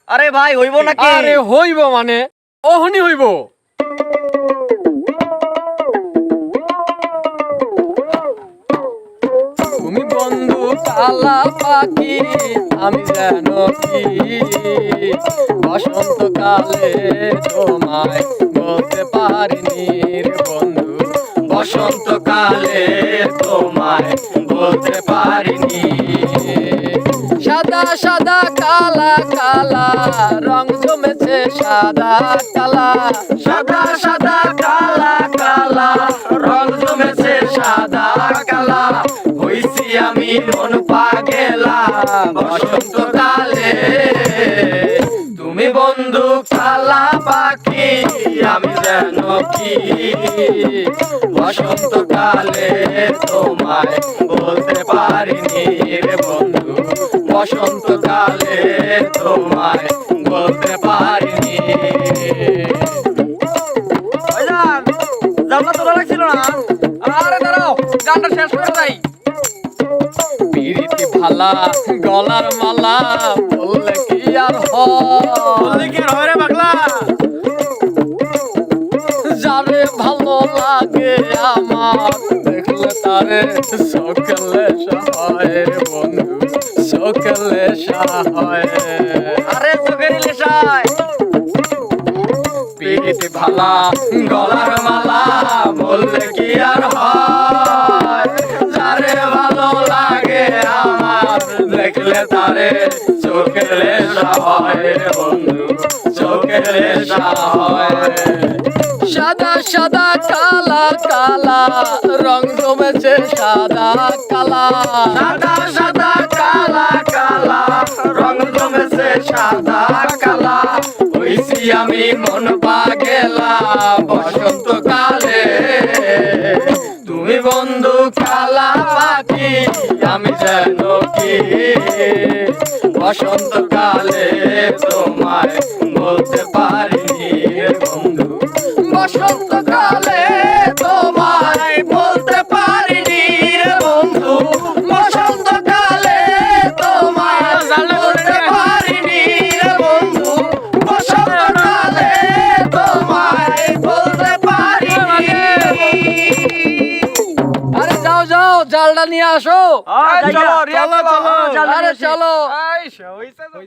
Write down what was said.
আরে ভাই হইব নাকি? আরে হইব মানে ওহনি হইব। তুমি বন্ধু কালা পাখি আমি যেন কি বসন্তকালে তোমায় বলতে পারিনি রে বন্ধু, বসন্তকালে তোমায় বলতে পারিনি। সাদা সাদা কালা কালা রং জমেছে সাদা কালা, সাদা সাদা কালা কালা রং জমেছে সাদা কালা, হইছি আমি মন পাগেলা বসন্তকালে। তুমি বন্ধু কালা পাখি আমি যেন কি বসন্তকালে তোমায় বলতে পারিনি রে বন্ধু, বসন্তকালে তোমায় বলতে পারিনি। জানলা তোলা লাগছিল না? আরে দাঁড়াও, গানটা শেষ করে যাই। পিরিতি ভালা গলার মালা বললে কি আর বললি কি আর হয় রে পাগলা? যারে ভালো লাগে আমার দেখলে তারে সকলে সহায় রে বন্ধু, সকলে সহায়। আরে চোখের ইলিশায় পিরিতি ভালা গলার মালা বললে কি আর হয়, যারে ভালো লাগে আমার দেখলে তারে চোখের লেশা হয় রে বন্ধু, চোখের লেশা হয়। সাদা সাদা কালা কালা রং জমেছে সাদা কালা, সাদা সাদা কালা কালা রং জমেছে সাদা কালা, হইছি আমি মন পাগেলা বসন্তকালে। তুমি বন্ধু কালা পাখি আমি যেন কি বসন্তকালে তোমায় বলতে পারিনি রে বন্ধু, বসন্তকালে তোমায় বলতে পারিনি রে বন্ধু, বসন্তকালে তোমায় বলতে পারিনি রে বন্ধু, বসন্তকালে তোমায় বলতে পারিনি। আরে যাও যাও জালটা নিয়ে আসো। চলো চলো আরে চলো।